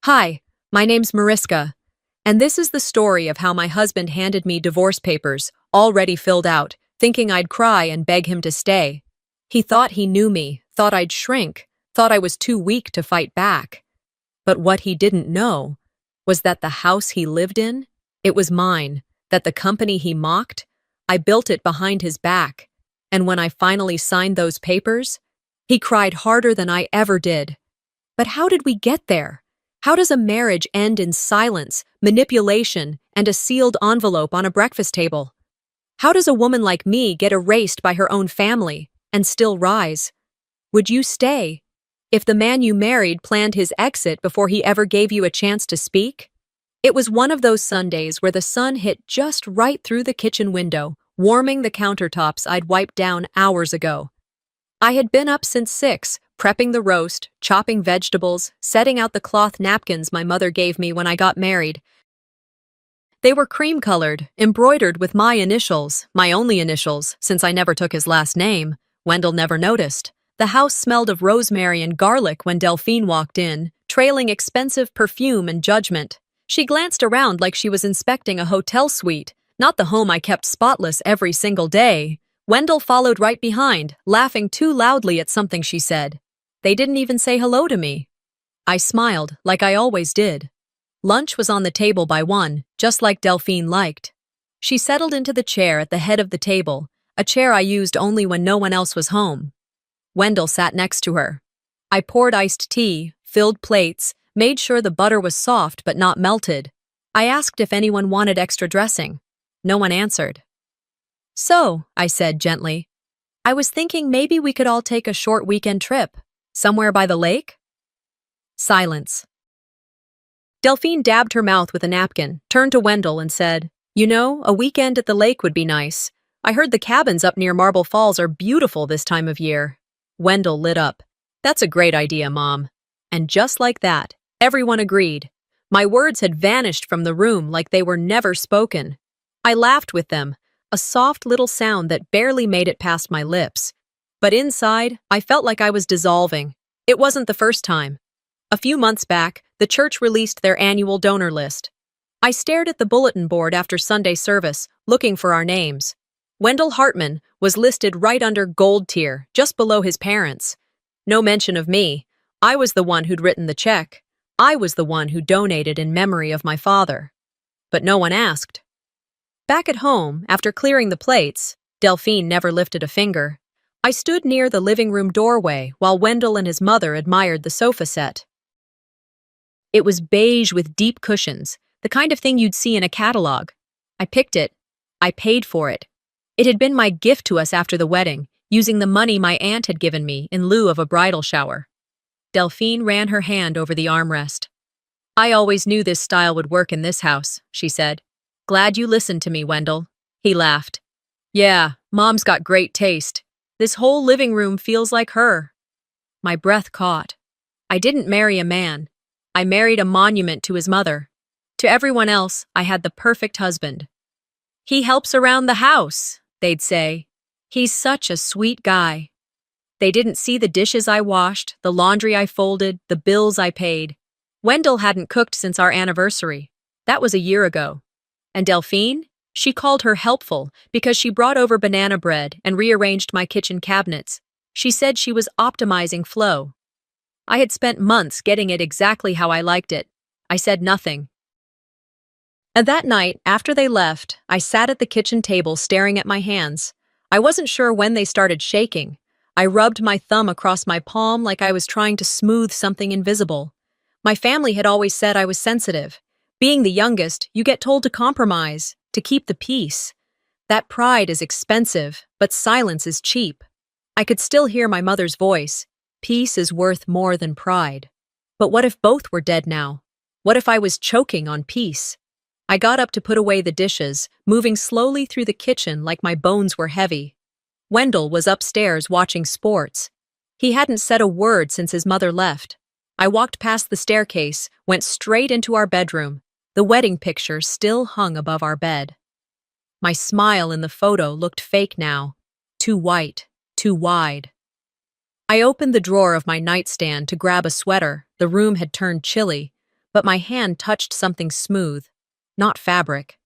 Hi, my name's Mariska, and this is the story of how my husband handed me divorce papers, already filled out, thinking I'd cry and beg him to stay. He thought he knew me, thought I'd shrink, thought I was too weak to fight back. But what he didn't know was that the house he lived in, it was mine, that the company he mocked, I built it behind his back, and when I finally signed those papers, he cried harder than I ever did. But how did we get there? How does a marriage end in silence, manipulation, and a sealed envelope on a breakfast table? How does a woman like me get erased by her own family and still rise? Would you stay if the man you married planned his exit before he ever gave you a chance to speak? It was one of those Sundays where the sun hit just right through the kitchen window, warming the countertops I'd wiped down hours ago. I had been up since 6, prepping the roast, chopping vegetables, setting out the cloth napkins my mother gave me when I got married. They were cream-colored, embroidered with my initials, my only initials, since I never took his last name. Wendell never noticed. The house smelled of rosemary and garlic when Delphine walked in, trailing expensive perfume and judgment. She glanced around like she was inspecting a hotel suite, not the home I kept spotless every single day. Wendell followed right behind, laughing too loudly at something she said. They didn't even say hello to me. I smiled, like I always did. Lunch was on the table by 1, just like Delphine liked. She settled into the chair at the head of the table, a chair I used only when no one else was home. Wendell sat next to her. I poured iced tea, filled plates, made sure the butter was soft but not melted. I asked if anyone wanted extra dressing. No one answered. "So," I said gently, "I was thinking maybe we could all take a short weekend trip. Somewhere by the lake?" Silence. Delphine dabbed her mouth with a napkin, turned to Wendell and said, "You know, a weekend at the lake would be nice. I heard the cabins up near Marble Falls are beautiful this time of year." Wendell lit up. "That's a great idea, Mom." And just like that, everyone agreed. My words had vanished from the room like they were never spoken. I laughed with them, a soft little sound that barely made it past my lips. But inside, I felt like I was dissolving. It wasn't the first time. A few months back, the church released their annual donor list. I stared at the bulletin board after Sunday service, looking for our names. Wendell Hartman was listed right under Gold tier, just below his parents. No mention of me. I was the one who'd written the check. I was the one who donated in memory of my father. But no one asked. Back at home, after clearing the plates, Delphine never lifted a finger. I stood near the living room doorway while Wendell and his mother admired the sofa set. It was beige with deep cushions, the kind of thing you'd see in a catalog. I picked it. I paid for it. It had been my gift to us after the wedding, using the money my aunt had given me in lieu of a bridal shower. Delphine ran her hand over the armrest. "I always knew this style would work in this house," she said. "Glad you listened to me, Wendell." He laughed. "Yeah, Mom's got great taste. This whole living room feels like her." My breath caught. I didn't marry a man. I married a monument to his mother. To everyone else, I had the perfect husband. "He helps around the house," they'd say. "He's such a sweet guy." They didn't see the dishes I washed, the laundry I folded, the bills I paid. Wendell hadn't cooked since our anniversary. That was a year ago. And Delphine? She called her helpful because she brought over banana bread and rearranged my kitchen cabinets. She said she was optimizing flow. I had spent months getting it exactly how I liked it. I said nothing. And that night, after they left, I sat at the kitchen table staring at my hands. I wasn't sure when they started shaking. I rubbed my thumb across my palm like I was trying to smooth something invisible. My family had always said I was sensitive. Being the youngest, you get told to compromise, to keep the peace. That pride is expensive, but silence is cheap. I could still hear my mother's voice. Peace is worth more than pride. But what if both were dead now? What if I was choking on peace? I got up to put away the dishes, moving slowly through the kitchen like my bones were heavy. Wendell was upstairs watching sports. He hadn't said a word since his mother left. I walked past the staircase, went straight into our bedroom. The wedding picture still hung above our bed. My smile in the photo looked fake now, too white, too wide. I opened the drawer of my nightstand to grab a sweater. The room had turned chilly. but my hand touched something smooth, not fabric.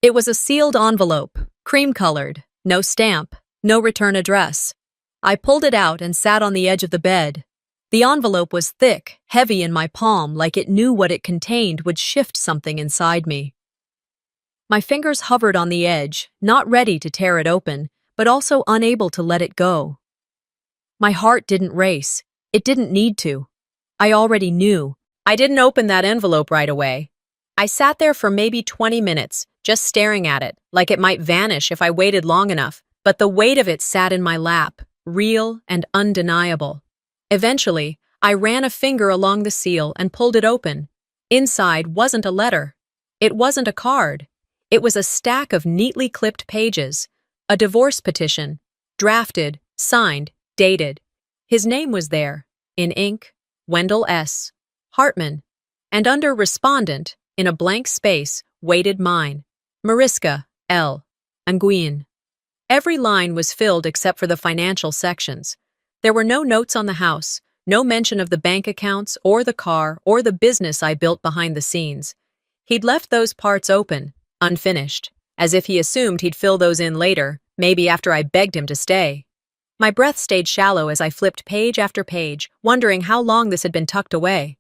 It was a sealed envelope, cream-colored, no stamp, no return address. I pulled it out and sat on the edge of the bed. The envelope was thick, heavy in my palm, like it knew what it contained would shift something inside me. My fingers hovered on the edge, not ready to tear it open, but also unable to let it go. My heart didn't race. It didn't need to. I already knew. I didn't open that envelope right away. I sat there for maybe 20 minutes, just staring at it, like it might vanish if I waited long enough, but the weight of it sat in my lap, real and undeniable. Eventually, I ran a finger along the seal and pulled it open. Inside wasn't a letter. It wasn't a card. It was a stack of neatly clipped pages, a divorce petition, drafted, signed, dated. His name was there, in ink, Wendell S. Hartman, and under respondent, in a blank space, waited mine, Mariska L. Nguyen. Every line was filled except for the financial sections. There were no notes on the house, no mention of the bank accounts or the car or the business I built behind the scenes. He'd left those parts open, unfinished, as if he assumed he'd fill those in later, maybe after I begged him to stay. My breath stayed shallow as I flipped page after page, wondering how long this had been tucked away.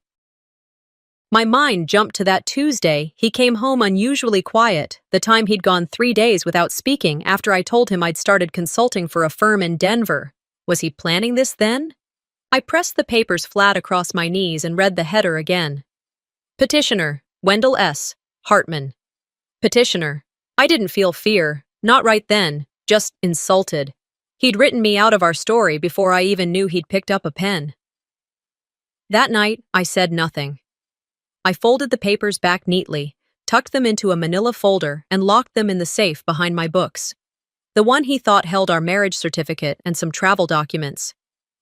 My mind jumped to that Tuesday he came home unusually quiet, the time he'd gone 3 days without speaking after I told him I'd started consulting for a firm in Denver. Was he planning this then? I pressed the papers flat across my knees and read the header again. Petitioner, Wendell S. Hartman. Petitioner. I didn't feel fear, not right then, just insulted. He'd written me out of our story before I even knew he'd picked up a pen. That night, I said nothing. I folded the papers back neatly, tucked them into a manila folder, and locked them in the safe behind my books. The one he thought held our marriage certificate and some travel documents.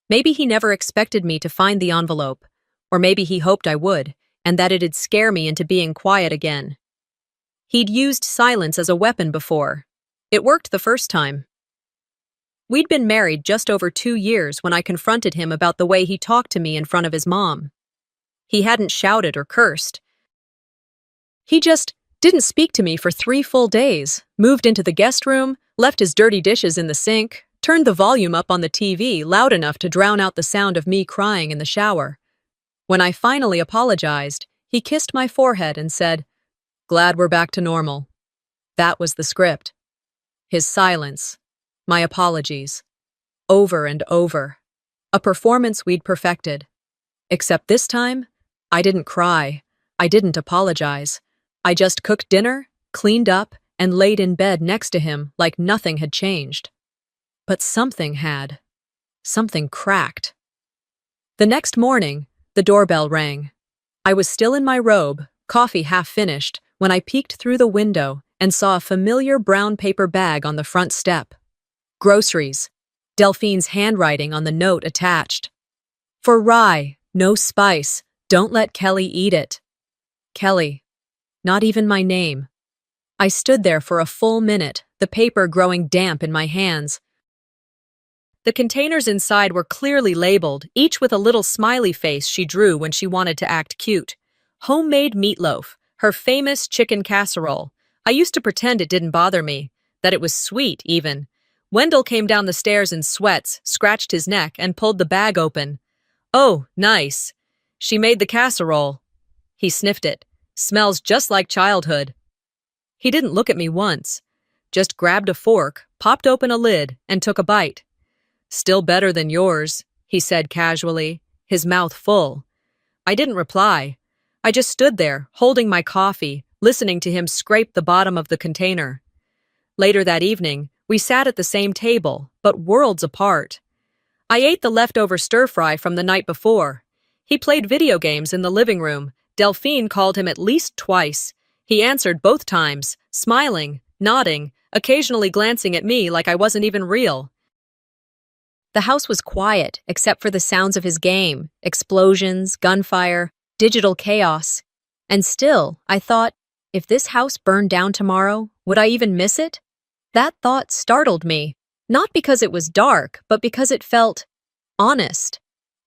Maybe he never expected me to find the envelope, or maybe he hoped I would, and that it'd scare me into being quiet again. He'd used silence as a weapon before. It worked the first time. We'd been married just over 2 years when I confronted him about the way he talked to me in front of his mom. He hadn't shouted or cursed. He just didn't speak to me for 3 full days, moved into the guest room, left his dirty dishes in the sink, turned the volume up on the TV loud enough to drown out the sound of me crying in the shower. When I finally apologized, he kissed my forehead and said, "Glad we're back to normal." That was the script. His silence. My apologies. Over and over. A performance we'd perfected. Except this time, I didn't cry. I didn't apologize. I just cooked dinner, cleaned up, and laid in bed next to him like nothing had changed. But something had. Something cracked. The next morning, the doorbell rang. I was still in my robe, coffee half finished, when I peeked through the window and saw a familiar brown paper bag on the front step. Groceries. Delphine's handwriting on the note attached. For rye, no spice, don't let Kelly eat it. Kelly. Not even my name. I stood there for a full minute, the paper growing damp in my hands. The containers inside were clearly labeled, each with a little smiley face she drew when she wanted to act cute. Homemade meatloaf, her famous chicken casserole. I used to pretend it didn't bother me, that it was sweet even. Wendell came down the stairs in sweats, scratched his neck, and pulled the bag open. "Oh, nice. She made the casserole." He sniffed it. "Smells just like childhood." He didn't look at me once, just grabbed a fork, popped open a lid, and took a bite. "Still better than yours," he said casually, his mouth full. I didn't reply. I just stood there, holding my coffee, listening to him scrape the bottom of the container. Later that evening, we sat at the same table, but worlds apart. I ate the leftover stir-fry from the night before. He played video games in the living room. Delphine called him at least twice. He answered both times, smiling, nodding, occasionally glancing at me like I wasn't even real. The house was quiet, except for the sounds of his game, explosions, gunfire, digital chaos. And still, I thought, if this house burned down tomorrow, would I even miss it? That thought startled me, not because it was dark, but because it felt honest.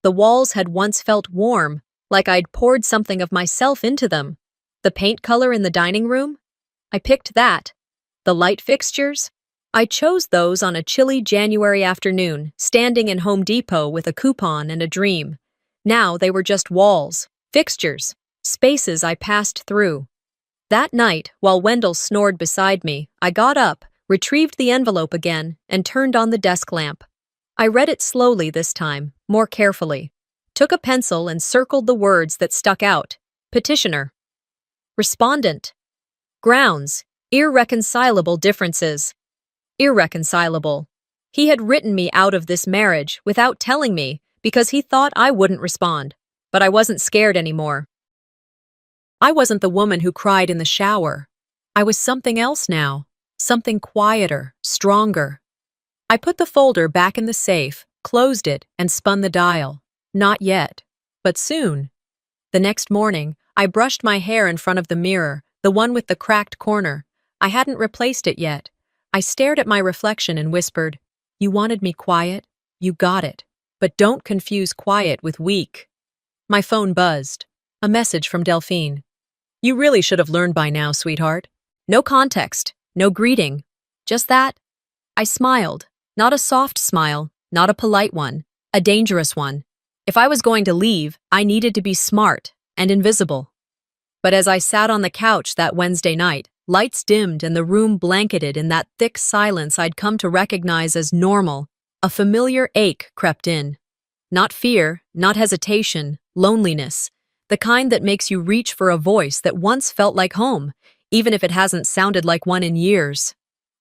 The walls had once felt warm, like I'd poured something of myself into them. The paint color in the dining room? I picked that. The light fixtures? I chose those on a chilly January afternoon, standing in Home Depot with a coupon and a dream. Now they were just walls, fixtures, spaces I passed through. That night, while Wendell snored beside me, I got up, retrieved the envelope again, and turned on the desk lamp. I read it slowly this time, more carefully. Took a pencil and circled the words that stuck out. Petitioner. Respondent. Grounds. Irreconcilable differences. Irreconcilable. He had written me out of this marriage without telling me because he thought I wouldn't respond. But I wasn't scared anymore. I wasn't the woman who cried in the shower. I was something else now. Something quieter, stronger. I put the folder back in the safe, closed it, and spun the dial. Not yet. But soon. The next morning, I brushed my hair in front of the mirror, the one with the cracked corner. I hadn't replaced it yet. I stared at my reflection and whispered, "You wanted me quiet? You got it. But don't confuse quiet with weak." My phone buzzed. A message from Delphine. "You really should have learned by now, sweetheart." No context, no greeting. Just that. I smiled. Not a soft smile, not a polite one, a dangerous one. If I was going to leave, I needed to be smart and invisible. But as I sat on the couch that Wednesday night, lights dimmed and the room blanketed in that thick silence I'd come to recognize as normal, a familiar ache crept in. Not fear, not hesitation, loneliness, the kind that makes you reach for a voice that once felt like home, even if it hasn't sounded like one in years.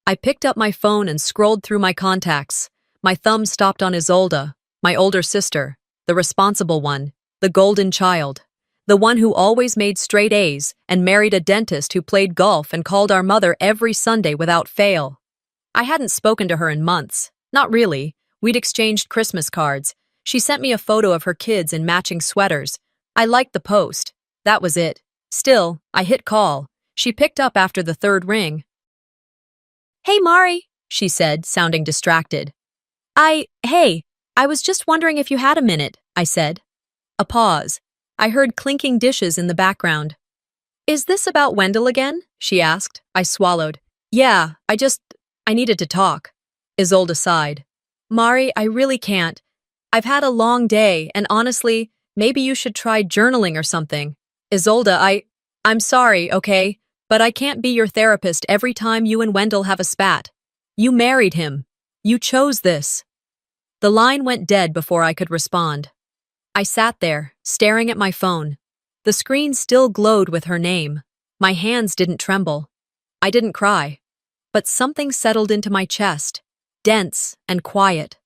I picked up my phone and scrolled through my contacts. My thumb stopped on Isolde, my older sister, the responsible one, the golden child, the one who always made straight A's and married a dentist who played golf and called our mother every Sunday without fail. I hadn't spoken to her in months. Not really. We'd exchanged Christmas cards. She sent me a photo of her kids in matching sweaters. I liked the post. That was it. Still, I hit call. She picked up after the third ring. "Hey, Mari," she said, sounding distracted. Hey, I was just wondering if you had a minute," I said. A pause. I heard clinking dishes in the background. "Is this about Wendell again?" she asked. I swallowed. "Yeah, I needed to talk." Isolde sighed. "Mari, I really can't. I've had a long day, and honestly, maybe you should try journaling or something." "Isolde, I'm sorry, okay? But I can't be your therapist every time you and Wendell have a spat. You married him. You chose this." The line went dead before I could respond. I sat there, staring at my phone. The screen still glowed with her name. My hands didn't tremble. I didn't cry. But something settled into my chest, dense and quiet.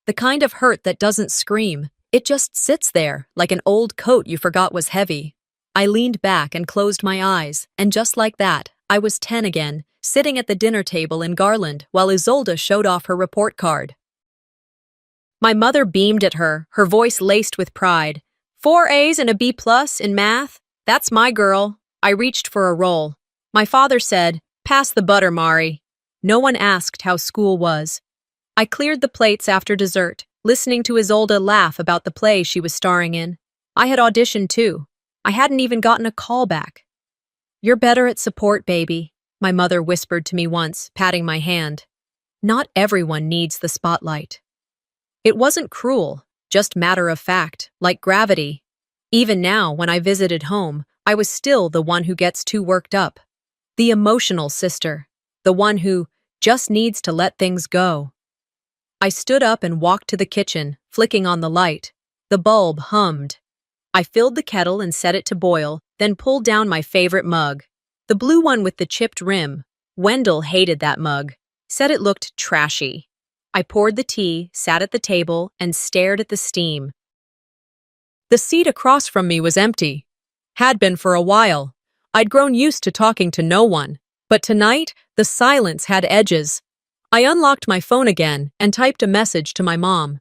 The kind of hurt that doesn't scream. It just sits there, like an old coat you forgot was heavy. I leaned back and closed my eyes, and just like that, I was 10 again, sitting at the dinner table in Garland while Isolde showed off her report card. My mother beamed at her, her voice laced with pride. 4 A's and a B+ in math? That's my girl. I reached for a roll. My father said, "Pass the butter, Mari." No one asked how school was. I cleared the plates after dessert, listening to Isolde laugh about the play she was starring in. I had auditioned too. I hadn't even gotten a call back. "You're better at support, baby," my mother whispered to me once, patting my hand. Not everyone needs the spotlight. It wasn't cruel, just matter of fact, like gravity. Even now, when I visited home, I was still the one who gets too worked up. The emotional sister. The one who just needs to let things go. I stood up and walked to the kitchen, flicking on the light. The bulb hummed. I filled the kettle and set it to boil, then pulled down my favorite mug. The blue one with the chipped rim. Wendell hated that mug. Said it looked trashy. I poured the tea, sat at the table, and stared at the steam. The seat across from me was empty. Had been for a while. I'd grown used to talking to no one. But tonight, the silence had edges. I unlocked my phone again and typed a message to my mom.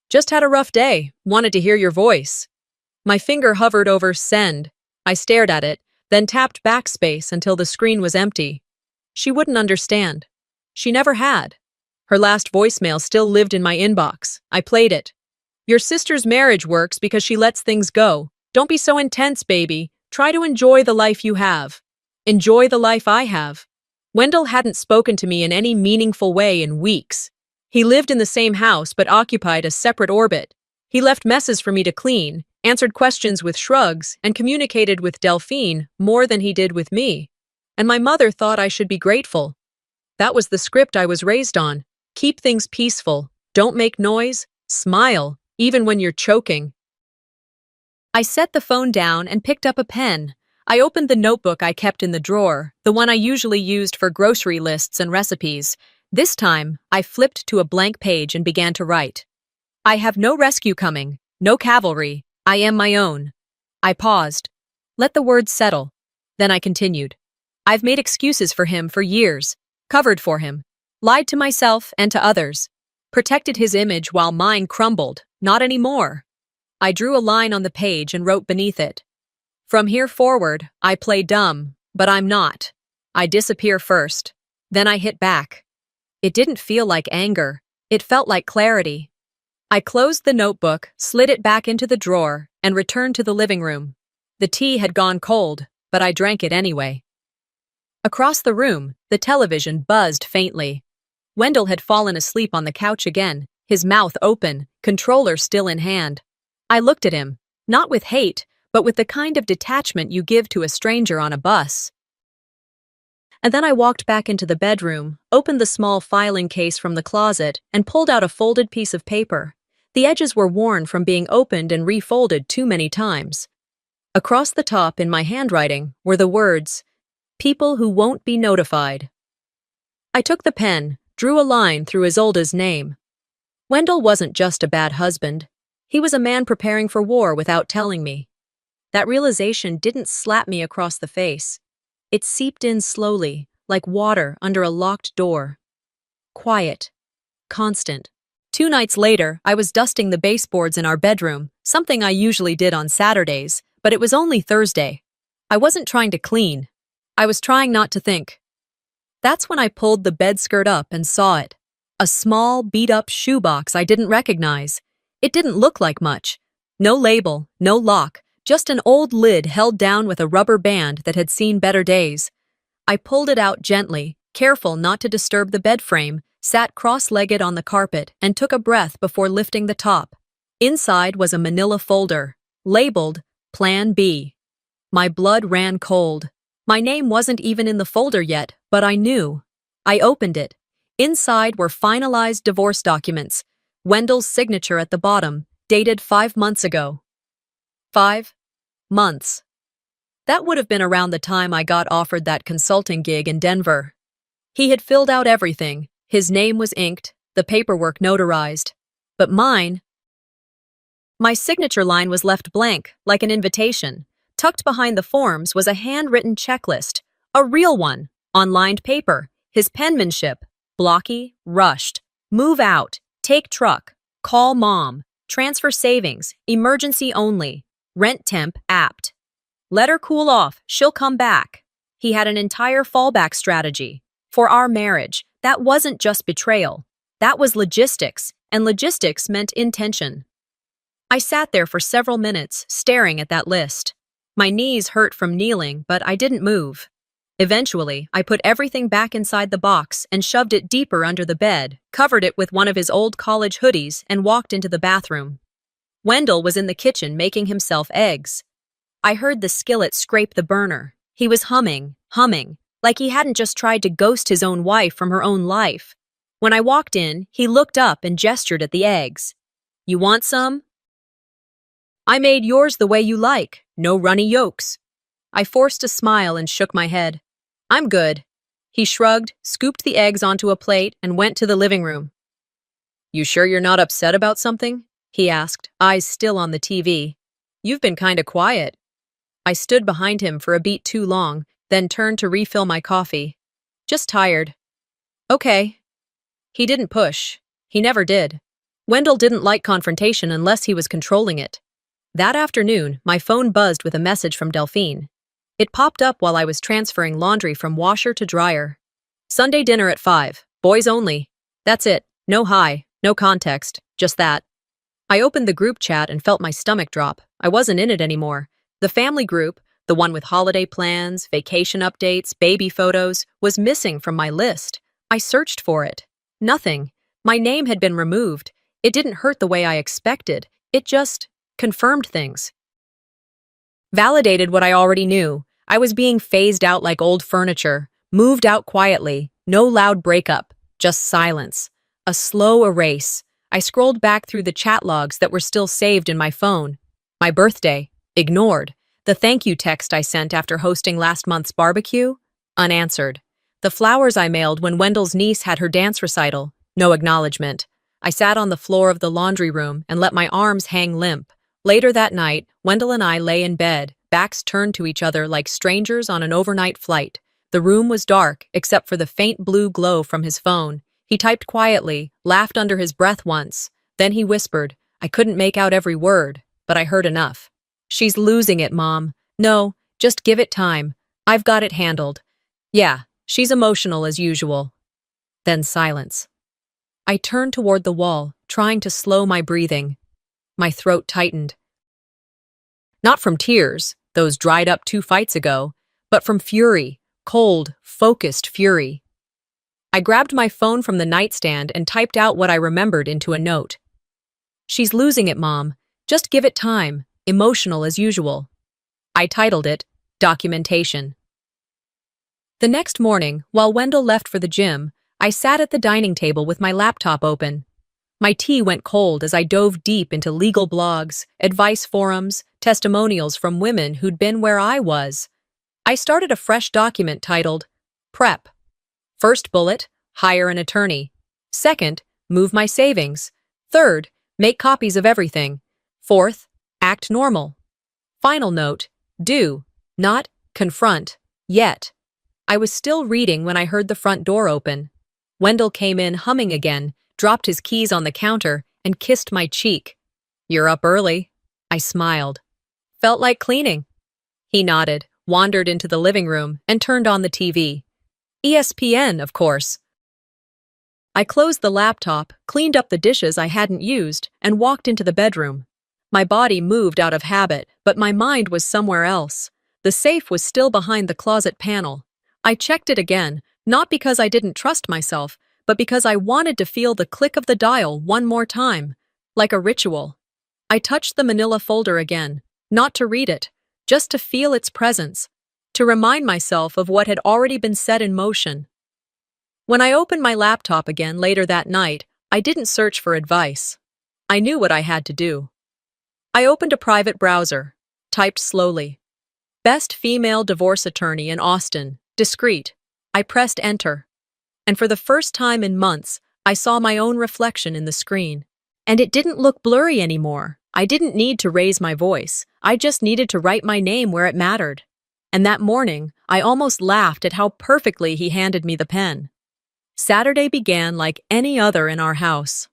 "Just had a rough day. Wanted to hear your voice." My finger hovered over send. I stared at it, then tapped backspace until the screen was empty. She wouldn't understand. She never had. Her last voicemail still lived in my inbox. I played it. "Your sister's marriage works because she lets things go. Don't be so intense, baby. Try to enjoy the life you have. Enjoy the life I have. Wendell hadn't spoken to me in any meaningful way in weeks. He lived in the same house but occupied a separate orbit. He left messes for me to clean, answered questions with shrugs, and communicated with Delphine more than he did with me. And my mother thought I should be grateful. That was the script I was raised on. Keep things peaceful. Don't make noise. Smile, even when you're choking. I set the phone down and picked up a pen. I opened the notebook I kept in the drawer, the one I usually used for grocery lists and recipes. This time, I flipped to a blank page and began to write. I have no rescue coming, no cavalry. I am my own. I paused. Let the words settle. Then I continued. I've made excuses for him for years, covered for him, lied to myself and to others, protected his image while mine crumbled. Not anymore. I drew a line on the page and wrote beneath it. From here forward, I play dumb, but I'm not. I disappear first. Then I hit back. It didn't feel like anger. It felt like clarity. I closed the notebook, slid it back into the drawer, and returned to the living room. The tea had gone cold, but I drank it anyway. Across the room, the television buzzed faintly. Wendell had fallen asleep on the couch again, his mouth open, controller still in hand. I looked at him, not with hate, but with the kind of detachment you give to a stranger on a bus. And then I walked back into the bedroom, opened the small filing case from the closet, and pulled out a folded piece of paper. The edges were worn from being opened and refolded too many times. Across the top in my handwriting were the words, "People who won't be notified." I took the pen, drew a line through Isolde's name. Wendell wasn't just a bad husband. He was a man preparing for war without telling me. That realization didn't slap me across the face. It seeped in slowly, like water under a locked door. Quiet. Constant. 2 nights later, I was dusting the baseboards in our bedroom, something I usually did on Saturdays, but it was only Thursday. I wasn't trying to clean. I was trying not to think. That's when I pulled the bed skirt up and saw it. A small, beat-up shoebox I didn't recognize. It didn't look like much. No label, no lock, just an old lid held down with a rubber band that had seen better days. I pulled it out gently, careful not to disturb the bed frame, sat cross-legged on the carpet, and took a breath before lifting the top. Inside was a manila folder, labeled Plan B. My blood ran cold. My name wasn't even in the folder yet, but I knew. I opened it. Inside were finalized divorce documents, Wendell's signature at the bottom, dated 5 months ago. 5 months. That would have been around the time I got offered that consulting gig in Denver. He had filled out everything. His name was inked, the paperwork notarized. But mine, my signature line was left blank, like an invitation. Tucked behind the forms was a handwritten checklist, a real one, on lined paper. His penmanship, blocky, rushed. Move out, take truck, call mom, transfer savings, emergency only, rent temp apt. Let her cool off, she'll come back. He had an entire fallback strategy. For our marriage, that wasn't just betrayal. That was logistics, and logistics meant intention. I sat there for several minutes, staring at that list. My knees hurt from kneeling, but I didn't move. Eventually, I put everything back inside the box and shoved it deeper under the bed, covered it with one of his old college hoodies, and walked into the bathroom. Wendell was in the kitchen making himself eggs. I heard the skillet scrape the burner. He was humming, like he hadn't just tried to ghost his own wife from her own life. When I walked in, he looked up and gestured at the eggs. You want some? I made yours the way you like, no runny yolks. I forced a smile and shook my head. I'm good. He shrugged, scooped the eggs onto a plate, and went to the living room. You sure you're not upset about something? He asked, eyes still on the TV. You've been kinda quiet. I stood behind him for a beat too long, then turned to refill my coffee. Just tired. Okay. He didn't push. He never did. Wendell didn't like confrontation unless he was controlling it. That afternoon, my phone buzzed with a message from Delphine. It popped up while I was transferring laundry from washer to dryer. Sunday dinner at 5, boys only. That's it, no hi, no context, just that. I opened the group chat and felt my stomach drop. I wasn't in it anymore. The family group, the one with holiday plans, vacation updates, baby photos, was missing from my list. I searched for it. Nothing. My name had been removed. It didn't hurt the way I expected. It just confirmed things. Validated what I already knew. I was being phased out like old furniture, moved out quietly, no loud breakup, just silence. A slow erase. I scrolled back through the chat logs that were still saved in my phone. My birthday, ignored. The thank you text I sent after hosting last month's barbecue, unanswered. The flowers I mailed when Wendell's niece had her dance recital, no acknowledgement. I sat on the floor of the laundry room and let my arms hang limp. Later that night, Wendell and I lay in bed, backs turned to each other like strangers on an overnight flight. The room was dark, except for the faint blue glow from his phone. He typed quietly, laughed under his breath once. Then he whispered. I couldn't make out every word, but I heard enough. She's losing it, Mom. No, just give it time. I've got it handled. Yeah, she's emotional as usual. Then silence. I turned toward the wall, trying to slow my breathing. My throat tightened. Not from tears, those dried up 2 fights ago, but from fury, cold, focused fury. I grabbed my phone from the nightstand and typed out what I remembered into a note. She's losing it, Mom. Just give it time. Emotional as usual. I titled it, Documentation. The next morning, while Wendell left for the gym, I sat at the dining table with my laptop open. My tea went cold as I dove deep into legal blogs, advice forums, testimonials from women who'd been where I was. I started a fresh document titled, Prep. First bullet, hire an attorney. Second, move my savings. Third, make copies of everything. Fourth, act normal. Final note, do, not confront, yet. I was still reading when I heard the front door open. Wendell came in humming again, dropped his keys on the counter, and kissed my cheek. You're up early. I smiled. Felt like cleaning. He nodded, wandered into the living room, and turned on the TV. ESPN, of course. I closed the laptop, cleaned up the dishes I hadn't used, and walked into the bedroom. My body moved out of habit, but my mind was somewhere else. The safe was still behind the closet panel. I checked it again, not because I didn't trust myself, but because I wanted to feel the click of the dial one more time, like a ritual. I touched the manila folder again, not to read it, just to feel its presence, to remind myself of what had already been set in motion. When I opened my laptop again later that night, I didn't search for advice. I knew what I had to do. I opened a private browser, typed slowly. Best female divorce attorney in Austin, discreet. I pressed enter. And for the first time in months, I saw my own reflection in the screen. And it didn't look blurry anymore. I didn't need to raise my voice. I just needed to write my name where it mattered. And that morning, I almost laughed at how perfectly he handed me the pen. Saturday began like any other in our house.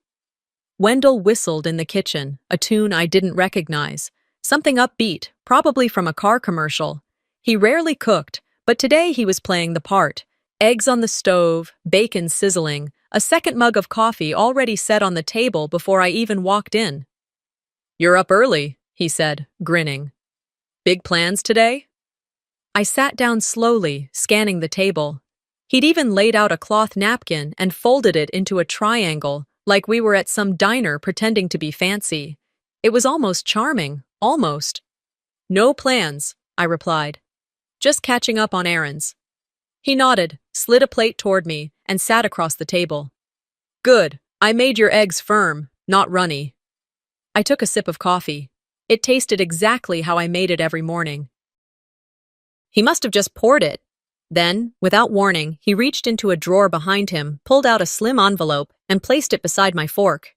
Wendell whistled in the kitchen, a tune I didn't recognize. Something upbeat, probably from a car commercial. He rarely cooked, but today he was playing the part. Eggs on the stove, bacon sizzling, a second mug of coffee already set on the table before I even walked in. You're up early, he said, grinning. Big plans today? I sat down slowly, scanning the table. He'd even laid out a cloth napkin and folded it into a triangle, like we were at some diner pretending to be fancy. It was almost charming, almost. No plans, I replied. Just catching up on errands. He nodded, slid a plate toward me, and sat across the table. Good, I made your eggs firm, not runny. I took a sip of coffee. It tasted exactly how I made it every morning. He must have just poured it. Then, without warning, he reached into a drawer behind him, pulled out a slim envelope, and placed it beside my fork.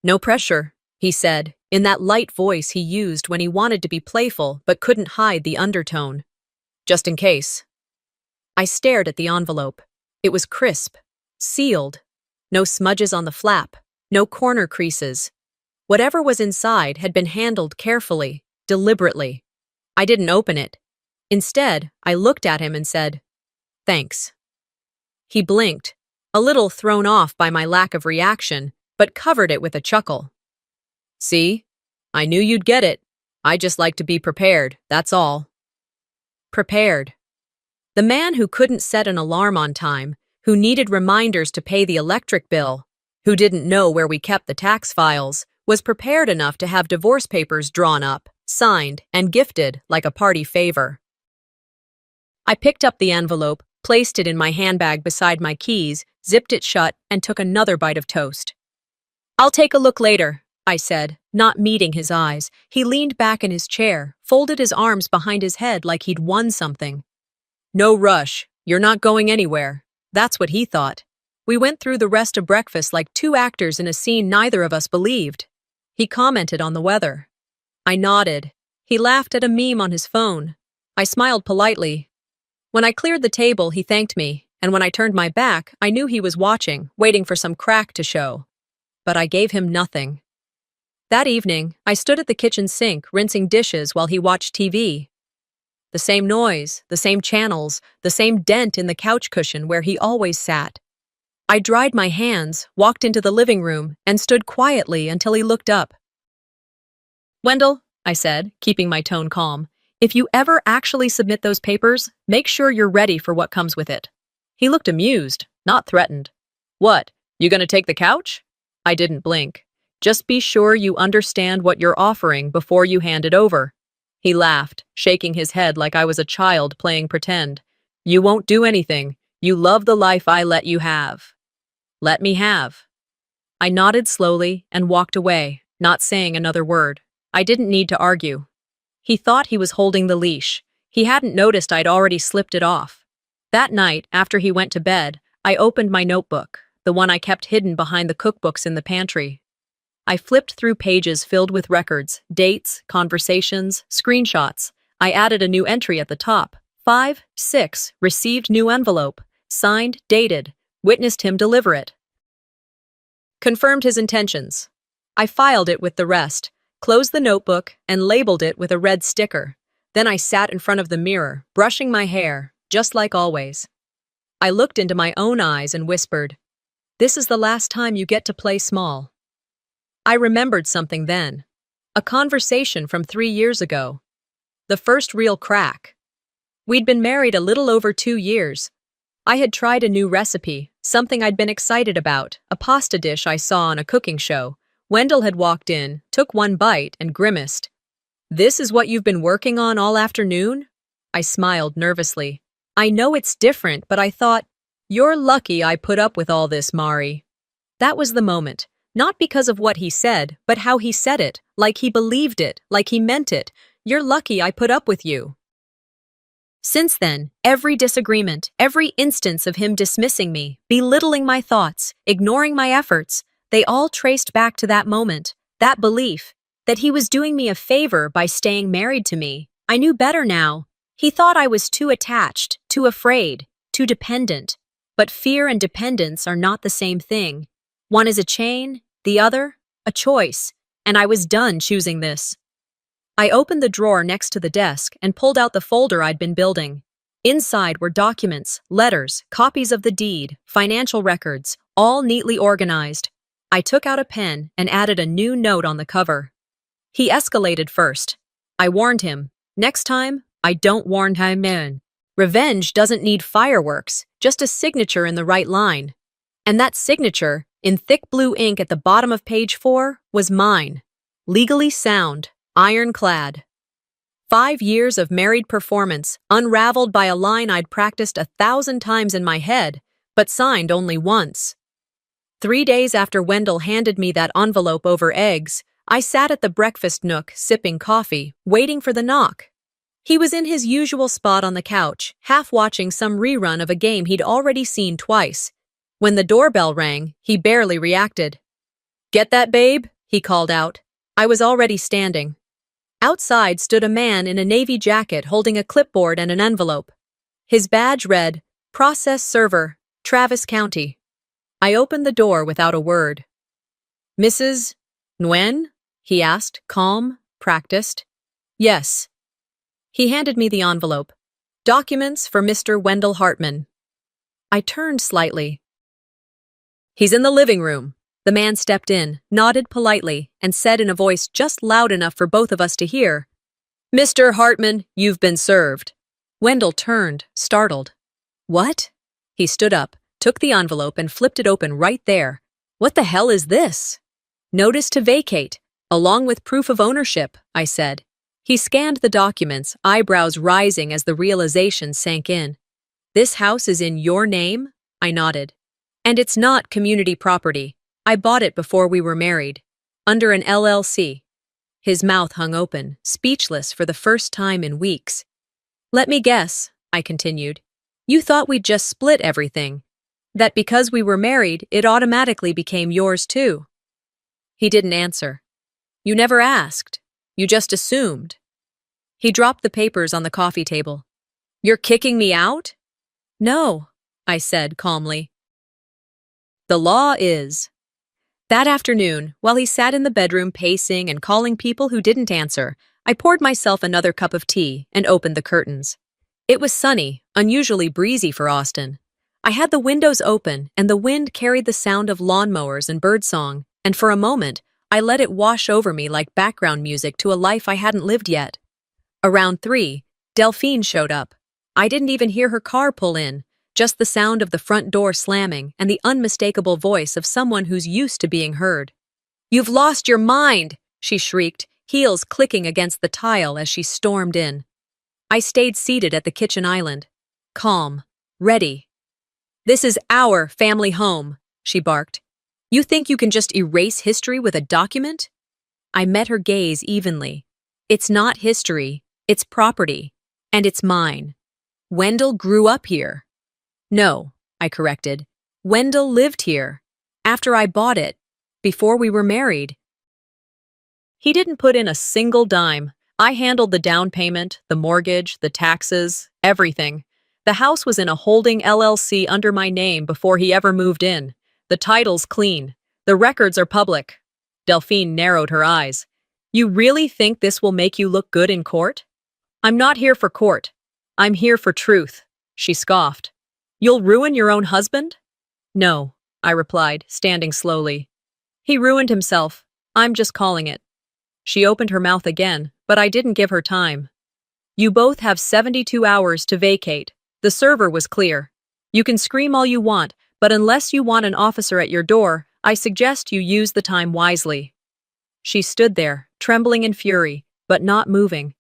No pressure, he said, in that light voice he used when he wanted to be playful but couldn't hide the undertone. Just in case. I stared at the envelope. It was crisp, sealed. No smudges on the flap, no corner creases. Whatever was inside had been handled carefully, deliberately. I didn't open it. Instead, I looked at him and said, Thanks. He blinked, a little thrown off by my lack of reaction, but covered it with a chuckle. See? I knew you'd get it. I just like to be prepared, that's all. Prepared. The man who couldn't set an alarm on time, who needed reminders to pay the electric bill, who didn't know where we kept the tax files, was prepared enough to have divorce papers drawn up, signed, and gifted like a party favor. I picked up the envelope, placed it in my handbag beside my keys, zipped it shut, and took another bite of toast. "I'll take a look later," I said, not meeting his eyes. He leaned back in his chair, folded his arms behind his head like he'd won something. "No rush. You're not going anywhere." That's what he thought. We went through the rest of breakfast like two actors in a scene neither of us believed. He commented on the weather. I nodded. He laughed at a meme on his phone. I smiled politely. When I cleared the table, he thanked me, and when I turned my back, I knew he was watching, waiting for some crack to show. But I gave him nothing. That evening, I stood at the kitchen sink, rinsing dishes while he watched TV. The same noise, the same channels, the same dent in the couch cushion where he always sat. I dried my hands, walked into the living room, and stood quietly until he looked up. "Wendell," I said, keeping my tone calm, "if you ever actually submit those papers, make sure you're ready for what comes with it." He looked amused, not threatened. "What, you gonna take the couch?" I didn't blink. "Just be sure you understand what you're offering before you hand it over." He laughed, shaking his head like I was a child playing pretend. "You won't do anything. You love the life I let you have." "Let me have." I nodded slowly and walked away, not saying another word. I didn't need to argue. He thought he was holding the leash. He hadn't noticed I'd already slipped it off. That night, after he went to bed, I opened my notebook, the one I kept hidden behind the cookbooks in the pantry. I flipped through pages filled with records, dates, conversations, screenshots. I added a new entry at the top. 5/6, received new envelope. Signed, dated. Witnessed him deliver it. Confirmed his intentions. I filed it with the rest, closed the notebook, and labeled it with a red sticker. Then I sat in front of the mirror, brushing my hair, just like always. I looked into my own eyes and whispered, "This is the last time you get to play small." I remembered something then. A conversation from 3 years ago. The first real crack. We'd been married a little over 2 years. I had tried a new recipe, something I'd been excited about, a pasta dish I saw on a cooking show. Wendell had walked in, took one bite, and grimaced. "This is what you've been working on all afternoon?" I smiled nervously. "I know it's different, but I thought, you're lucky I put up with all this, Mari." That was the moment. Not because of what he said, but how he said it, like he believed it, like he meant it. "You're lucky I put up with you." Since then, every disagreement, every instance of him dismissing me, belittling my thoughts, ignoring my efforts, they all traced back to that moment, that belief, that he was doing me a favor by staying married to me. I knew better now. He thought I was too attached, too afraid, too dependent. But fear and dependence are not the same thing. One is a chain, the other, a choice, and I was done choosing this. I opened the drawer next to the desk and pulled out the folder I'd been building. Inside were documents, letters, copies of the deed, financial records, all neatly organized. I took out a pen and added a new note on the cover. He escalated first. I warned him. Next time, I don't warn him in. Revenge doesn't need fireworks, just a signature in the right line. And that signature, in thick blue ink at the bottom of page 4, was mine. Legally sound, ironclad. 5 years of married performance, unraveled by a line I'd practiced 1,000 times in my head, but signed only once. 3 days after Wendell handed me that envelope over eggs, I sat at the breakfast nook, sipping coffee, waiting for the knock. He was in his usual spot on the couch, half watching some rerun of a game he'd already seen twice. When the doorbell rang, he barely reacted. "Get that, babe?" he called out. I was already standing. Outside stood a man in a navy jacket holding a clipboard and an envelope. His badge read, "Process Server, Travis County." I opened the door without a word. "Mrs. Nguyen?" he asked, calm, practiced. "Yes." He handed me the envelope. "Documents for Mr. Wendell Hartman." I turned slightly. "He's in the living room." The man stepped in, nodded politely, and said in a voice just loud enough for both of us to hear, "Mr. Hartman, you've been served." Wendell turned, startled. "What?" He stood up, took the envelope, and flipped it open right there. "What the hell is this?" "Notice to vacate, along with proof of ownership," I said. He scanned the documents, eyebrows rising as the realization sank in. "This house is in your name?" I nodded. "And it's not community property. I bought it before we were married. Under an LLC. His mouth hung open, speechless for the first time in weeks. "Let me guess," I continued. "You thought we'd just split everything. That because we were married, it automatically became yours too." He didn't answer. "You never asked. You just assumed." He dropped the papers on the coffee table. "You're kicking me out?" "No," I said calmly. "The law is." That afternoon, while he sat in the bedroom pacing and calling people who didn't answer, I poured myself another cup of tea and opened the curtains. It was sunny, unusually breezy for Austin. I had the windows open, and the wind carried the sound of lawnmowers and birdsong, and for a moment, I let it wash over me like background music to a life I hadn't lived yet. Around 3, Delphine showed up. I didn't even hear her car pull in, just the sound of the front door slamming and the unmistakable voice of someone who's used to being heard. "You've lost your mind!" she shrieked, heels clicking against the tile as she stormed in. I stayed seated at the kitchen island, calm, ready. "This is our family home," she barked. "You think you can just erase history with a document?" I met her gaze evenly. "It's not history, it's property, and it's mine. Wendell grew up here." "No," I corrected. "Wendell lived here. After I bought it. Before we were married." He didn't put in a single dime. I handled the down payment, the mortgage, the taxes, everything. The house was in a holding LLC under my name before he ever moved in. The title's clean. The records are public. Delphine narrowed her eyes. "You really think this will make you look good in court?" "I'm not here for court. I'm here for truth," she scoffed. "You'll ruin your own husband?" "No," I replied, standing slowly. "He ruined himself. I'm just calling it." She opened her mouth again, but I didn't give her time. "You both have 72 hours to vacate. The server was clear. You can scream all you want, but unless you want an officer at your door, I suggest you use the time wisely." She stood there, trembling in fury, but not moving.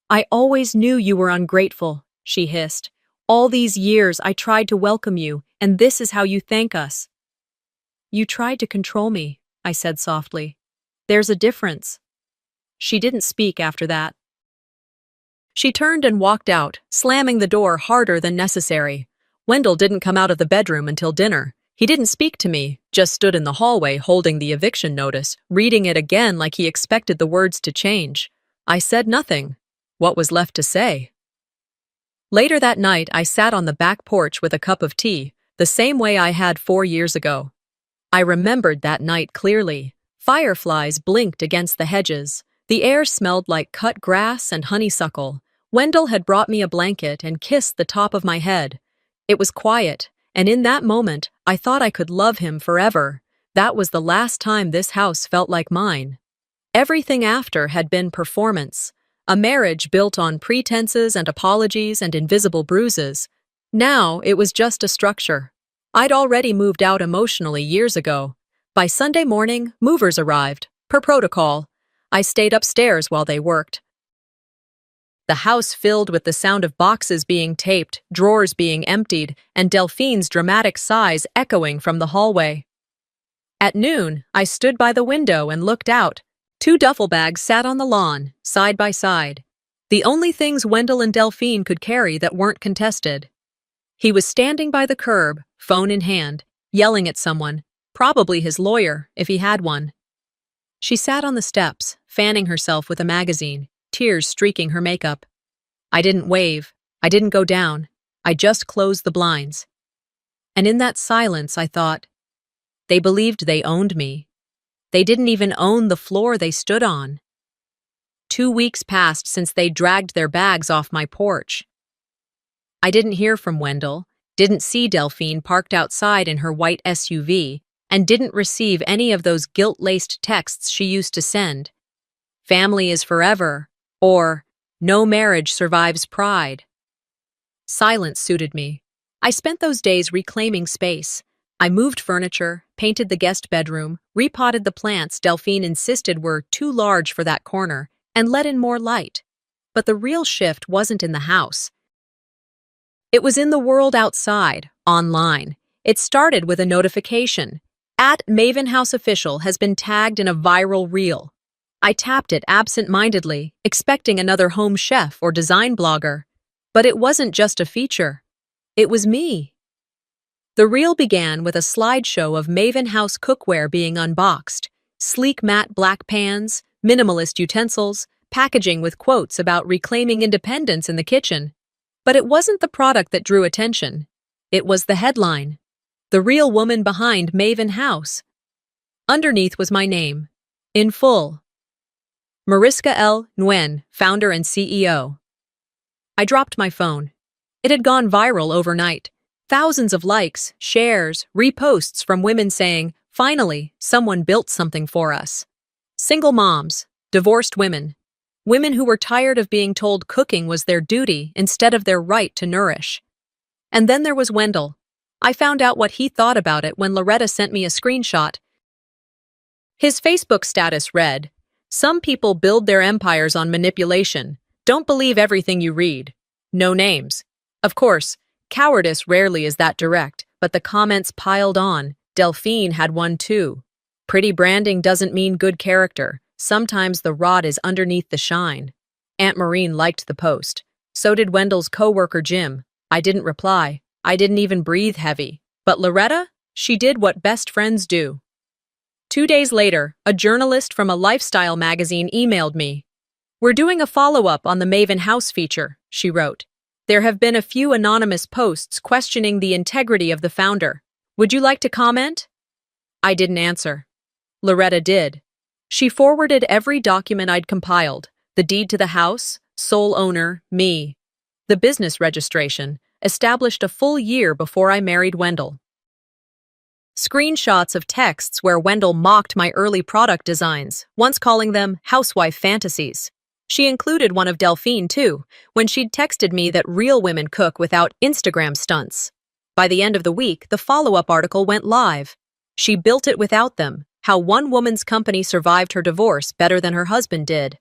"I always knew you were ungrateful," she hissed. "All these years I tried to welcome you, and this is how you thank us." "You tried to control me," I said softly. "There's a difference." She didn't speak after that. She turned and walked out, slamming the door harder than necessary. Wendell didn't come out of the bedroom until dinner. He didn't speak to me, just stood in the hallway holding the eviction notice, reading it again like he expected the words to change. I said nothing. What was left to say? Later that night, I sat on the back porch with a cup of tea, the same way I had 4 years ago. I remembered that night clearly. Fireflies blinked against the hedges. The air smelled like cut grass and honeysuckle. Wendell had brought me a blanket and kissed the top of my head. It was quiet, and in that moment, I thought I could love him forever. That was the last time this house felt like mine. Everything after had been performance. A marriage built on pretenses and apologies and invisible bruises. Now it was just a structure. I'd already moved out emotionally years ago. By Sunday morning, movers arrived, per protocol. I stayed upstairs while they worked. The house filled with the sound of boxes being taped, drawers being emptied, and Delphine's dramatic sighs echoing from the hallway. At noon, I stood by the window and looked out. 2 duffel bags sat on the lawn, side by side. The only things Wendell and Delphine could carry that weren't contested. He was standing by the curb, phone in hand, yelling at someone, probably his lawyer, if he had one. She sat on the steps, fanning herself with a magazine, tears streaking her makeup. I didn't wave. I didn't go down. I just closed the blinds. And in that silence, I thought, they believed they owned me. They didn't even own the floor they stood on. 2 weeks passed since they dragged their bags off my porch. I didn't hear from Wendell, didn't see Delphine parked outside in her white SUV, and didn't receive any of those guilt-laced texts she used to send. Family is forever, or no marriage survives pride. Silence suited me. I spent those days reclaiming space. I moved furniture, painted the guest bedroom, repotted the plants Delphine insisted were too large for that corner, and let in more light. But the real shift wasn't in the house. It was in the world outside, online. It started with a notification. @MavenHouseOfficial has been tagged in a viral reel. I tapped it absent-mindedly, expecting another home chef or design blogger. But it wasn't just a feature. It was me. The reel began with a slideshow of Maven House cookware being unboxed, sleek matte black pans, minimalist utensils, packaging with quotes about reclaiming independence in the kitchen. But it wasn't the product that drew attention. It was the headline. The real woman behind Maven House. Underneath was my name, in full. Mariska L. Nguyen, founder and CEO. I dropped my phone. It had gone viral overnight. Thousands of likes, shares, reposts from women saying, "Finally, someone built something for us." Single moms, divorced women, women who were tired of being told cooking was their duty instead of their right to nourish. And then there was Wendell. I found out what he thought about it when Loretta sent me a screenshot. His Facebook status read, "Some people build their empires on manipulation. Don't believe everything you read. No names." Of course, cowardice rarely is that direct, but the comments piled on. Delphine had one too. Pretty branding doesn't mean good character. Sometimes the rod is underneath the shine. Aunt Maureen liked the post. So did Wendell's coworker Jim. I didn't reply. I didn't even breathe heavy. But Loretta? She did what best friends do. 2 days later, a journalist from a lifestyle magazine emailed me. "We're doing a follow-up on the Maven House feature," she wrote. "There have been a few anonymous posts questioning the integrity of the founder. Would you like to comment?" I didn't answer. Loretta did. She forwarded every document I'd compiled, the deed to the house, sole owner, me. The business registration, established a full year before I married Wendell. Screenshots of texts where Wendell mocked my early product designs, once calling them housewife fantasies. She included one of Delphine, too, when she'd texted me that real women cook without Instagram stunts. By the end of the week, the follow-up article went live. She built it without them, how one woman's company survived her divorce better than her husband did.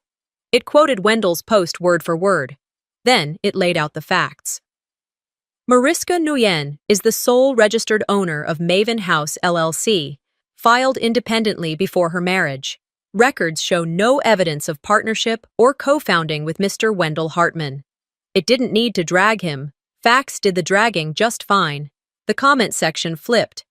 It quoted Wendell's post word for word. Then it laid out the facts. Mariska Nguyen is the sole registered owner of Maven House LLC, filed independently before her marriage. Records show no evidence of partnership or co-founding with Mr. Wendell Hartman. It didn't need to drag him. Facts did the dragging just fine. The comment section flipped.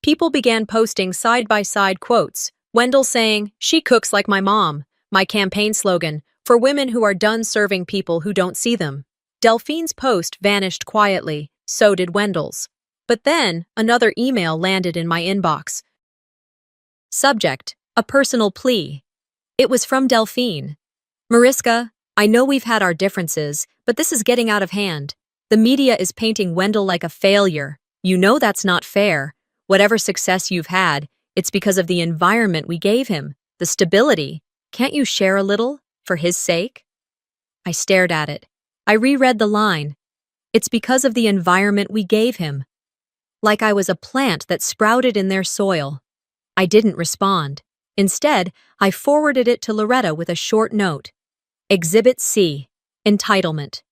People began posting side-by-side quotes. Wendell saying, "She cooks like my mom," my campaign slogan, for women who are done serving people who don't see them. Delphine's post vanished quietly, so did Wendell's. But then, another email landed in my inbox. Subject: a personal plea. It was from Delphine. "Mariska, I know we've had our differences, but this is getting out of hand. The media is painting Wendell like a failure. You know that's not fair. Whatever success you've had, it's because of the environment we gave him, the stability. Can't you share a little, for his sake?" I stared at it. I reread the line. "It's because of the environment we gave him." Like I was a plant that sprouted in their soil. I didn't respond. Instead, I forwarded it to Loretta with a short note. Exhibit C. Entitlement.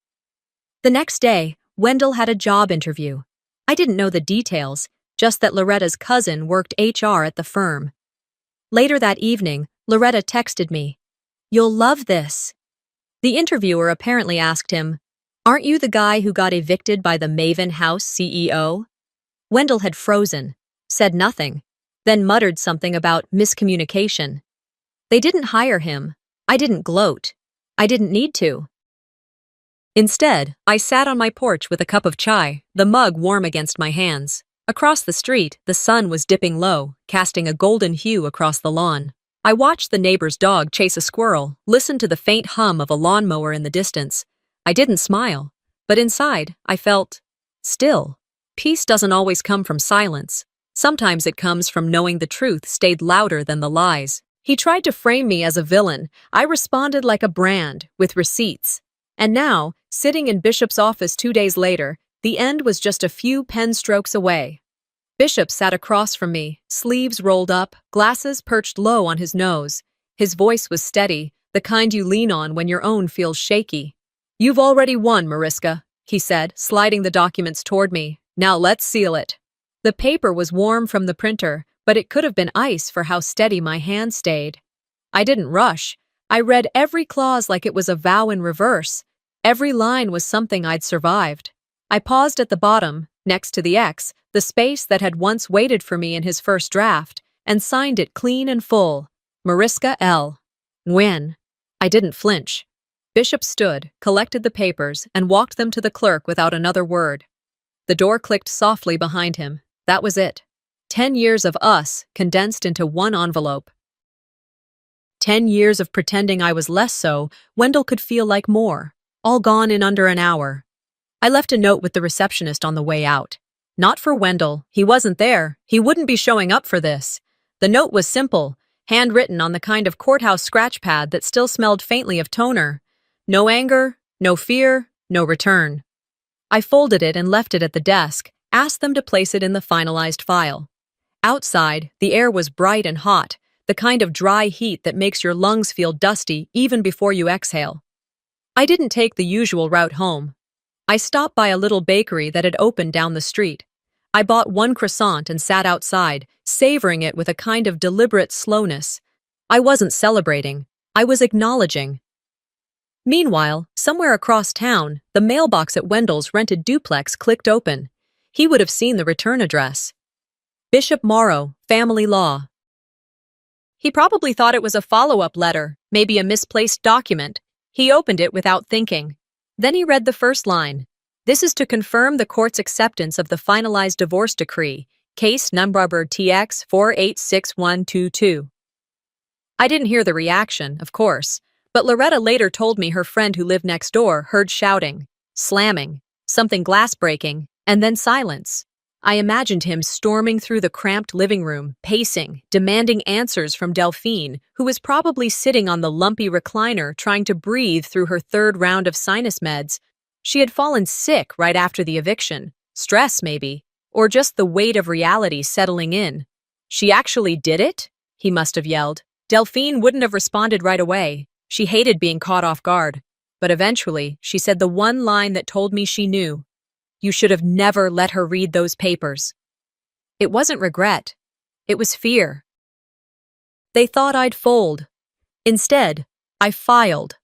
The next day, Wendell had a job interview. I didn't know the details, just that Loretta's cousin worked HR at the firm. Later that evening, Loretta texted me, "You'll love this." The interviewer apparently asked him, "Aren't you the guy who got evicted by the Maven House CEO?" Wendell had frozen, said nothing, then muttered something about miscommunication. They didn't hire him. I didn't gloat. I didn't need to. Instead, I sat on my porch with a cup of chai, the mug warm against my hands. Across the street, the sun was dipping low, casting a golden hue across the lawn. I watched the neighbor's dog chase a squirrel, listened to the faint hum of a lawnmower in the distance. I didn't smile, but inside, I felt still. Peace doesn't always come from silence. Sometimes it comes from knowing the truth stayed louder than the lies. He tried to frame me as a villain. I responded like a brand, with receipts. And now, sitting in Bishop's office 2 days later, the end was just a few pen strokes away. Bishop sat across from me, sleeves rolled up, glasses perched low on his nose. His voice was steady, the kind you lean on when your own feels shaky. "You've already won, Mariska," he said, sliding the documents toward me. "Now let's seal it." The paper was warm from the printer, but it could have been ice for how steady my hand stayed. I didn't rush. I read every clause like it was a vow in reverse. Every line was something I'd survived. I paused at the bottom, next to the X, the space that had once waited for me in his first draft, and signed it clean and full. Mariska L. Nguyen. I didn't flinch. Bishop stood, collected the papers, and walked them to the clerk without another word. The door clicked softly behind him. That was it. 10 years of us condensed into one envelope. 10 years of pretending I was less so, Wendell could feel like more, all gone in under an hour. I left a note with the receptionist on the way out. Not for Wendell, he wasn't there, he wouldn't be showing up for this. The note was simple, handwritten on the kind of courthouse scratch pad that still smelled faintly of toner. No anger, no fear, no return. I folded it and left it at the desk, asked them to place it in the finalized file. Outside, the air was bright and hot, the kind of dry heat that makes your lungs feel dusty even before you exhale. I didn't take the usual route home. I stopped by a little bakery that had opened down the street. I bought one croissant and sat outside, savoring it with a kind of deliberate slowness. I wasn't celebrating. I was acknowledging. Meanwhile, somewhere across town, the mailbox at Wendell's rented duplex clicked open. He would have seen the return address. Bishop Morrow, Family Law. He probably thought it was a follow-up letter, maybe a misplaced document. He opened it without thinking. Then he read the first line. This is to confirm the court's acceptance of the finalized divorce decree, case number TX 486122. I didn't hear the reaction, of course, but Loretta later told me her friend who lived next door heard shouting, slamming, something glass breaking, and then silence. I imagined him storming through the cramped living room, pacing, demanding answers from Delphine, who was probably sitting on the lumpy recliner trying to breathe through her third round of sinus meds. She had fallen sick right after the eviction. Stress, maybe. Or just the weight of reality settling in. She actually did it? He must have yelled. Delphine wouldn't have responded right away. She hated being caught off guard. But eventually, she said the one line that told me she knew. You should have never let her read those papers. It wasn't regret. It was fear. They thought I'd fold. Instead, I filed.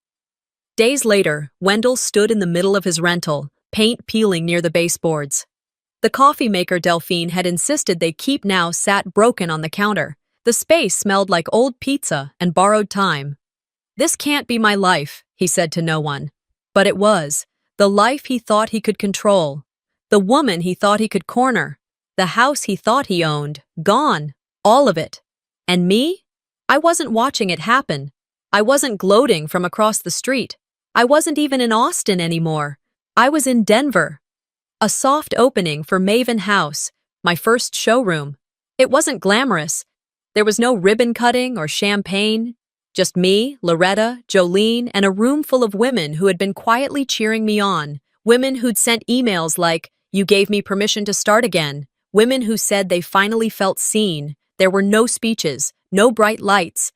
Days later, Wendell stood in the middle of his rental, paint peeling near the baseboards. The coffee maker Delphine had insisted they keep now sat broken on the counter. The space smelled like old pizza and borrowed time. This can't be my life, he said to no one. But it was. The life he thought he could control. The woman he thought he could corner. The house he thought he owned. Gone. All of it. And me? I wasn't watching it happen. I wasn't gloating from across the street. I wasn't even in Austin anymore. I was in Denver. A soft opening for Maven House, my first showroom. It wasn't glamorous. There was no ribbon cutting or champagne. Just me, Loretta, Jolene, and a room full of women who had been quietly cheering me on. Women who'd sent emails like, "You gave me permission to start again." Women who said they finally felt seen. There were no speeches, no bright lights.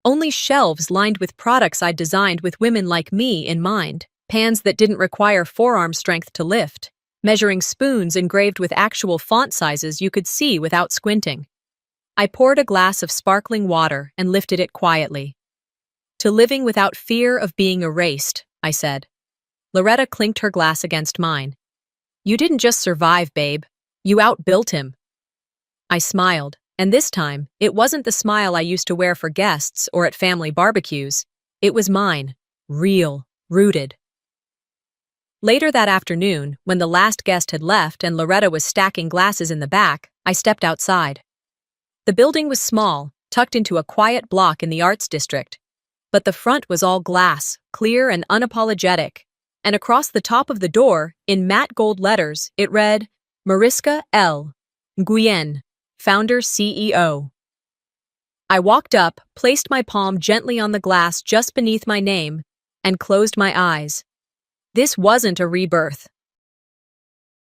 Only shelves lined with products I'd designed with women like me in mind. Pans that didn't require forearm strength to lift. Measuring spoons engraved with actual font sizes you could see without squinting. I poured a glass of sparkling water and lifted it quietly. To living without fear of being erased, I said. Loretta clinked her glass against mine. You didn't just survive, babe. You outbuilt him. I smiled, and this time, it wasn't the smile I used to wear for guests or at family barbecues. It was mine. Real. Rooted. Later that afternoon, when the last guest had left and Loretta was stacking glasses in the back, I stepped outside. The building was small, tucked into a quiet block in the Arts District. But the front was all glass, clear and unapologetic. And across the top of the door, in matte gold letters, it read, Mariska L. Nguyen, founder CEO. I walked up, placed my palm gently on the glass just beneath my name, and closed my eyes. This wasn't a rebirth.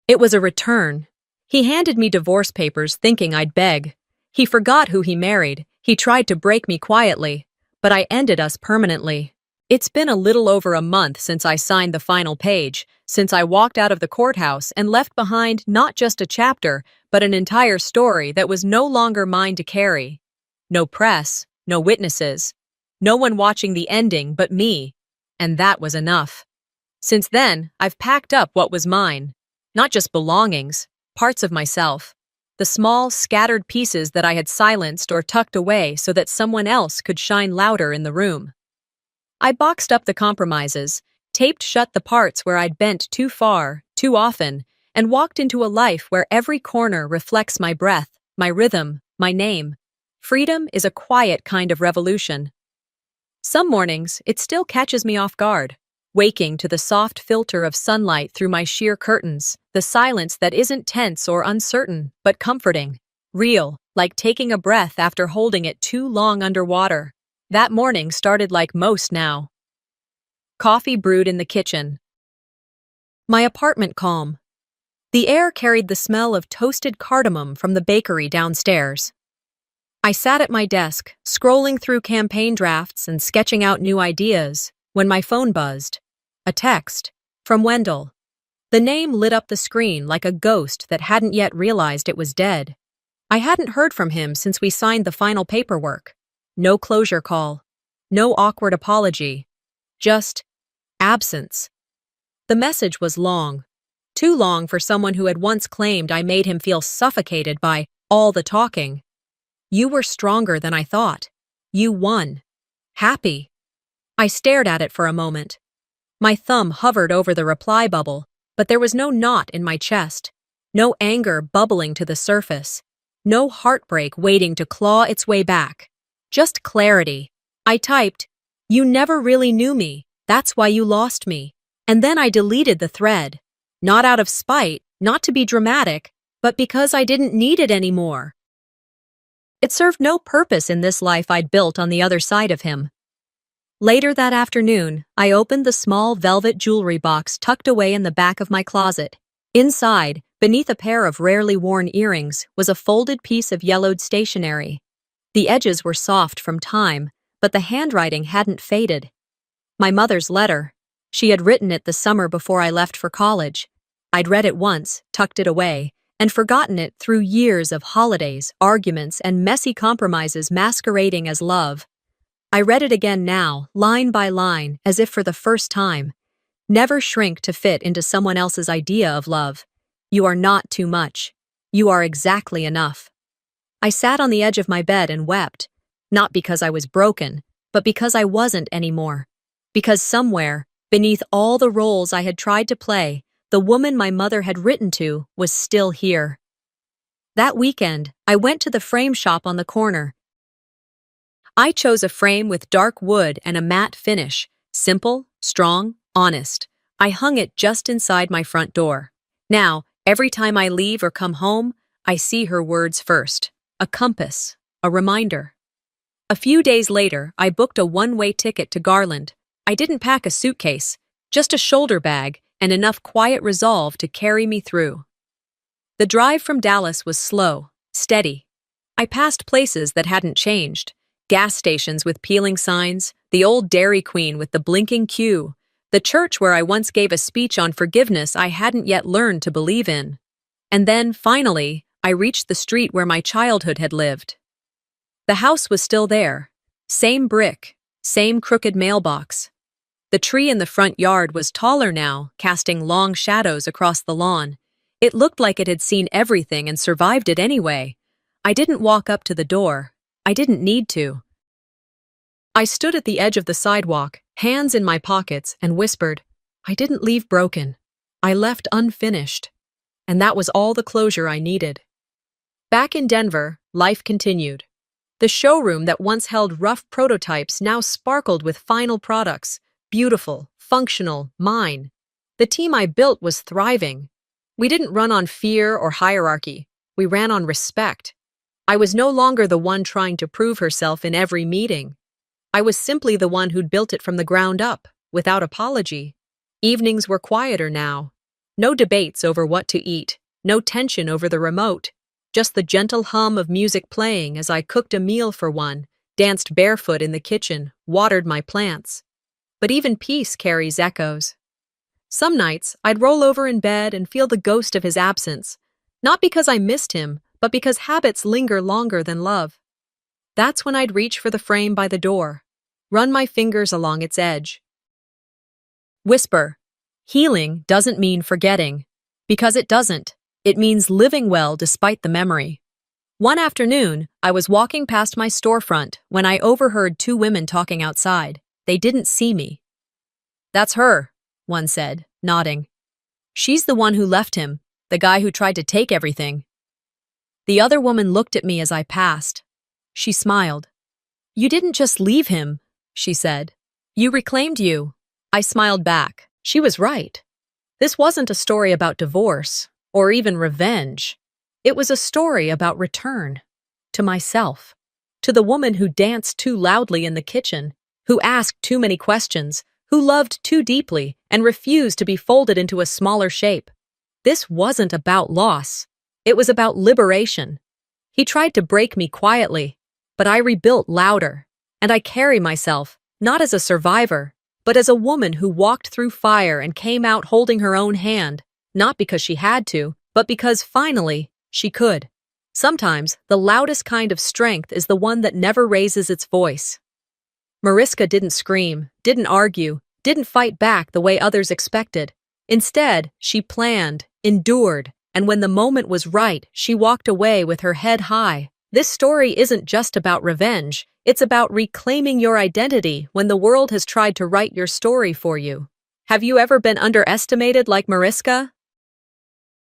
It was a return. He handed me divorce papers thinking I'd beg. He forgot who he married. He tried to break me quietly, but I ended us permanently. It's been a little over a month since I signed the final page, since I walked out of the courthouse and left behind not just a chapter, but an entire story that was no longer mine to carry. No press, no witnesses, no one watching the ending but me, and that was enough. Since then, I've packed up what was mine. Not just belongings, parts of myself. The small, scattered pieces that I had silenced or tucked away so that someone else could shine louder in the room. I boxed up the compromises, taped shut the parts where I'd bent too far, too often, and walked into a life where every corner reflects my breath, my rhythm, my name. Freedom is a quiet kind of revolution. Some mornings, it still catches me off guard. Waking to the soft filter of sunlight through my sheer curtains, the silence that isn't tense or uncertain, but comforting. Real, like taking a breath after holding it too long underwater. That morning started like most now. Coffee brewed in the kitchen. My apartment calm. The air carried the smell of toasted cardamom from the bakery downstairs. I sat at my desk, scrolling through campaign drafts and sketching out new ideas, when my phone buzzed. A text. From Wendell. The name lit up the screen like a ghost that hadn't yet realized it was dead. I hadn't heard from him since we signed the final paperwork. No closure call. No awkward apology. Just absence. The message was long. Too long for someone who had once claimed I made him feel suffocated by all the talking. You were stronger than I thought. You won. Happy. I stared at it for a moment. My thumb hovered over the reply bubble, but there was no knot in my chest, no anger bubbling to the surface, no heartbreak waiting to claw its way back. Just clarity. I typed, "You never really knew me, that's why you lost me." And then I deleted the thread. Not out of spite, not to be dramatic, but because I didn't need it anymore. It served no purpose in this life I'd built on the other side of him. Later that afternoon, I opened the small velvet jewelry box tucked away in the back of my closet. Inside, beneath a pair of rarely worn earrings, was a folded piece of yellowed stationery. The edges were soft from time, but the handwriting hadn't faded. My mother's letter. She had written it the summer before I left for college. I'd read it once, tucked it away, and forgotten it through years of holidays, arguments, and messy compromises masquerading as love. I read it again now, line by line, as if for the first time. Never shrink to fit into someone else's idea of love. You are not too much. You are exactly enough. I sat on the edge of my bed and wept, not because I was broken, but because I wasn't anymore. Because somewhere, beneath all the roles I had tried to play, the woman my mother had written to was still here. That weekend, I went to the frame shop on the corner. I chose a frame with dark wood and a matte finish, simple, strong, honest. I hung it just inside my front door. Now, every time I leave or come home, I see her words first. A compass, a reminder. A few days later, I booked a one-way ticket to Garland. I didn't pack a suitcase, just a shoulder bag and enough quiet resolve to carry me through. The drive from Dallas was slow, steady. I passed places that hadn't changed. Gas stations with peeling signs, the old Dairy Queen with the blinking queue, the church where I once gave a speech on forgiveness I hadn't yet learned to believe in. And then, finally, I reached the street where my childhood had lived. The house was still there. Same brick, same crooked mailbox. The tree in the front yard was taller now, casting long shadows across the lawn. It looked like it had seen everything and survived it anyway. I didn't walk up to the door. I didn't need to. I stood at the edge of the sidewalk, hands in my pockets, and whispered, I didn't leave broken. I left unfinished. And that was all the closure I needed. Back in Denver, life continued. The showroom that once held rough prototypes now sparkled with final products, beautiful, functional, mine. The team I built was thriving. We didn't run on fear or hierarchy. We ran on respect. I was no longer the one trying to prove herself in every meeting. I was simply the one who'd built it from the ground up, without apology. Evenings were quieter now. No debates over what to eat, no tension over the remote, just the gentle hum of music playing as I cooked a meal for one, danced barefoot in the kitchen, watered my plants. But even peace carries echoes. Some nights, I'd roll over in bed and feel the ghost of his absence, not because I missed him, but because habits linger longer than love. That's when I'd reach for the frame by the door, run my fingers along its edge. Whisper, healing doesn't mean forgetting, because it doesn't. It means living well despite the memory. One afternoon, I was walking past my storefront when I overheard two women talking outside. They didn't see me. "That's her," one said, nodding. "She's the one who left him, the guy who tried to take everything." The other woman looked at me as I passed. She smiled. "You didn't just leave him," she said. "You reclaimed you." I smiled back. She was right. This wasn't a story about divorce, or even revenge. It was a story about return. To myself. To the woman who danced too loudly in the kitchen, who asked too many questions, who loved too deeply and refused to be folded into a smaller shape. This wasn't about loss. It was about liberation. He tried to break me quietly, but I rebuilt louder, and I carry myself, not as a survivor, but as a woman who walked through fire and came out holding her own hand, not because she had to, but because finally, she could. Sometimes, the loudest kind of strength is the one that never raises its voice. Mariska didn't scream, didn't argue, didn't fight back the way others expected. Instead, she planned, endured, and when the moment was right, she walked away with her head high. This story isn't just about revenge, it's about reclaiming your identity when the world has tried to write your story for you. Have you ever been underestimated like Mariska?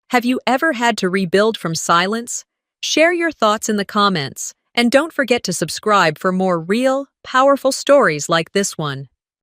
Have you ever had to rebuild from silence? Share your thoughts in the comments, and don't forget to subscribe for more real, powerful stories like this one.